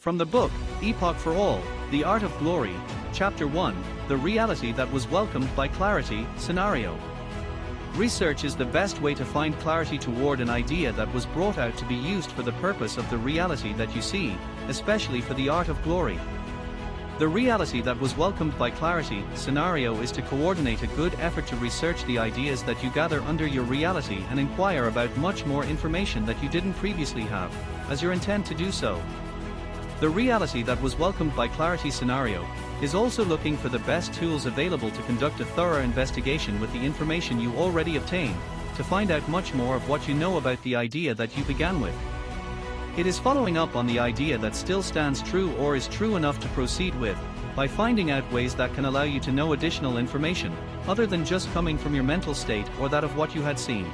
From the book, Epoch for All, The Art of Glory, Chapter 1, The Reality That Was Welcomed by Clarity, Scenario. Research is the best way to find clarity toward an idea that was brought out to be used for the purpose of the reality that you see, especially for the art of glory. The reality that was welcomed by clarity, scenario is to coordinate a good effort to research the ideas that you gather under your reality and inquire about much more information that you didn't previously have, as your intent to do so. The reality that was welcomed by clarity scenario is also looking for the best tools available to conduct a thorough investigation with the information you already obtained, to find out much more of what you know about the idea that you began with. It is following up on the idea that still stands true or is true enough to proceed with, by finding out ways that can allow you to know additional information, other than just coming from your mental state or that of what you had seen.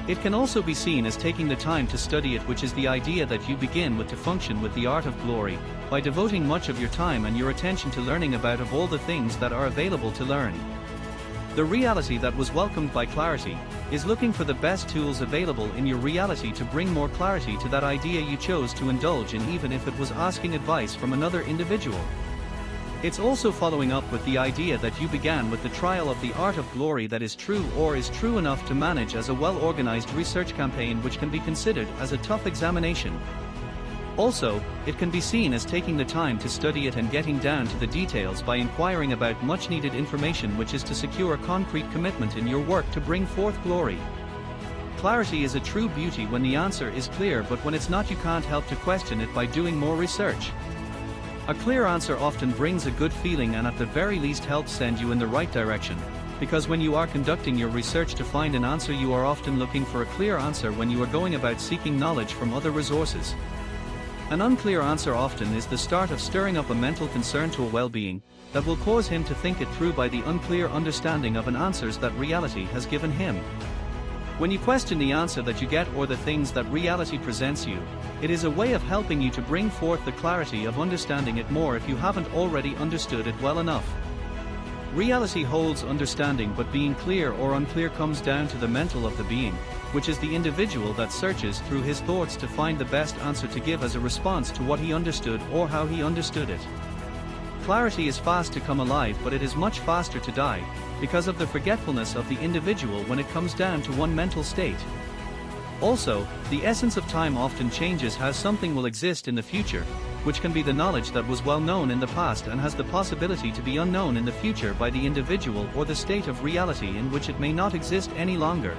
It can also be seen as taking the time to study it, which is the idea that you begin with to function with the art of glory, by devoting much of your time and your attention to learning about of all the things that are available to learn. The reality that was welcomed by clarity is looking for the best tools available in your reality to bring more clarity to that idea you chose to indulge in, even if it was asking advice from another individual. It's also following up with the idea that you began with the trial of the art of glory that is true or is true enough to manage as a well-organized research campaign, which can be considered as a tough examination. Also, it can be seen as taking the time to study it and getting down to the details by inquiring about much-needed information, which is to secure a concrete commitment in your work to bring forth glory. Clarity is a true beauty when the answer is clear, but when it's not, you can't help to question it by doing more research. A clear answer often brings a good feeling and at the very least helps send you in the right direction, because when you are conducting your research to find an answer, you are often looking for a clear answer when you are going about seeking knowledge from other resources. An unclear answer often is the start of stirring up a mental concern to a well-being that will cause him to think it through by the unclear understanding of an answers that reality has given him. When you question the answer that you get or the things that reality presents you, it is a way of helping you to bring forth the clarity of understanding it more if you haven't already understood it well enough. Reality holds understanding, but being clear or unclear comes down to the mental of the being, which is the individual that searches through his thoughts to find the best answer to give as a response to what he understood or how he understood it. Clarity is fast to come alive, but it is much faster to die, because of the forgetfulness of the individual when it comes down to one mental state. Also, the essence of time often changes how something will exist in the future, which can be the knowledge that was well known in the past and has the possibility to be unknown in the future by the individual, or the state of reality in which it may not exist any longer.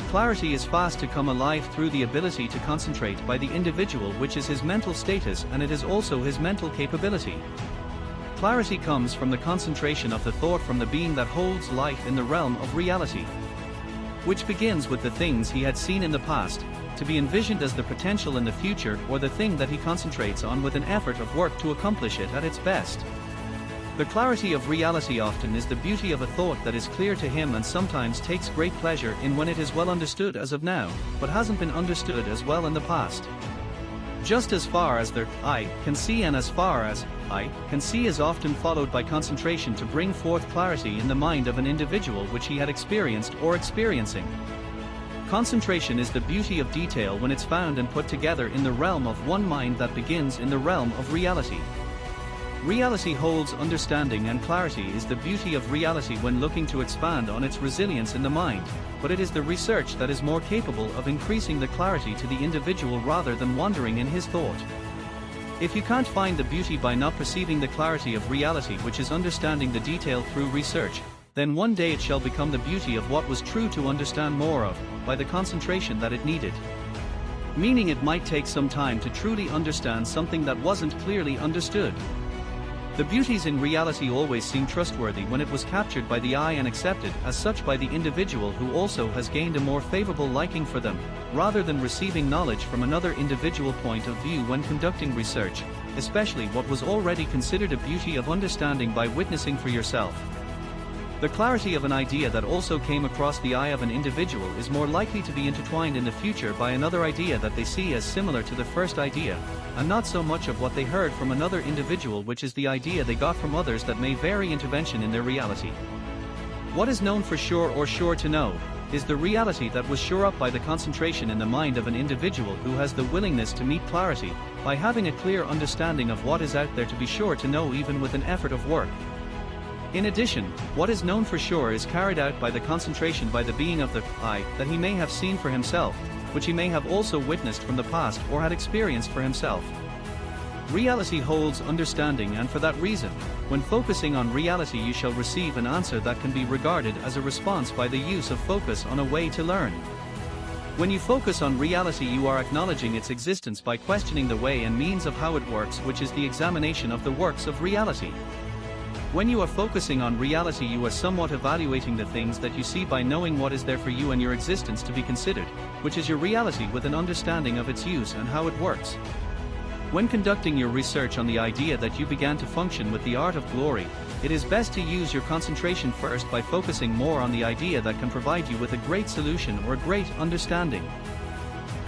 Clarity is fast to come alive through the ability to concentrate by the individual, which is his mental status, and it is also his mental capability. Clarity comes from the concentration of the thought from the being that holds life in the realm of reality, which begins with the things he had seen in the past, to be envisioned as the potential in the future, or the thing that he concentrates on with an effort of work to accomplish it at its best. The clarity of reality often is the beauty of a thought that is clear to him and sometimes takes great pleasure in when it is well understood as of now, but hasn't been understood as well in the past. Just as far as the eye can see and as far as I can see is often followed by concentration to bring forth clarity in the mind of an individual which he had experienced or experiencing. Concentration is the beauty of detail when it's found and put together in the realm of one mind that begins in the realm of reality. Reality holds understanding, and clarity is the beauty of reality when looking to expand on its resilience in the mind, but it is the research that is more capable of increasing the clarity to the individual rather than wandering in his thought. If you can't find the beauty by not perceiving the clarity of reality, which is understanding the detail through research, then one day it shall become the beauty of what was true to understand more of, by the concentration that it needed. Meaning it might take some time to truly understand something that wasn't clearly understood. The beauties in reality always seem trustworthy when it was captured by the eye and accepted as such by the individual who also has gained a more favorable liking for them, rather than receiving knowledge from another individual point of view when conducting research, especially what was already considered a beauty of understanding by witnessing for yourself. The clarity of an idea that also came across the eye of an individual is more likely to be intertwined in the future by another idea that they see as similar to the first idea, and not so much of what they heard from another individual, which is the idea they got from others that may vary intervention in their reality. What is known for sure or sure to know is the reality that was sure up by the concentration in the mind of an individual who has the willingness to meet clarity, by having a clear understanding of what is out there to be sure to know even with an effort of work. In addition, what is known for sure is carried out by the concentration by the being of the I that he may have seen for himself, which he may have also witnessed from the past or had experienced for himself. Reality holds understanding, and for that reason, when focusing on reality you shall receive an answer that can be regarded as a response by the use of focus on a way to learn. When you focus on reality you are acknowledging its existence by questioning the way and means of how it works, which is the examination of the works of reality. When you are focusing on reality you are somewhat evaluating the things that you see by knowing what is there for you and your existence to be considered, which is your reality with an understanding of its use and how it works. When conducting your research on the idea that you began to function with the art of glory, it is best to use your concentration first by focusing more on the idea that can provide you with a great solution or a great understanding.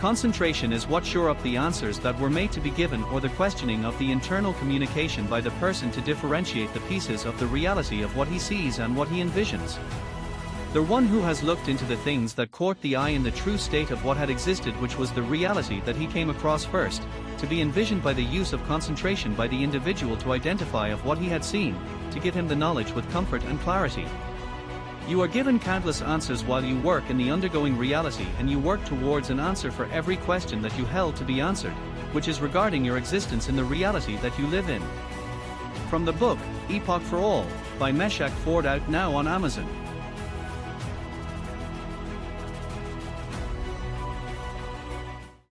Concentration is what shore up the answers that were made to be given or the questioning of the internal communication by the person to differentiate the pieces of the reality of what he sees and what he envisions. The one who has looked into the things that caught the eye in the true state of what had existed, which was the reality that he came across first, to be envisioned by the use of concentration by the individual to identify of what he had seen, to give him the knowledge with comfort and clarity. You are given countless answers while you work in the undergoing reality, and you work towards an answer for every question that you held to be answered, which is regarding your existence in the reality that you live in. From the book, Epoch for All, by Meshach Ford, out now on Amazon.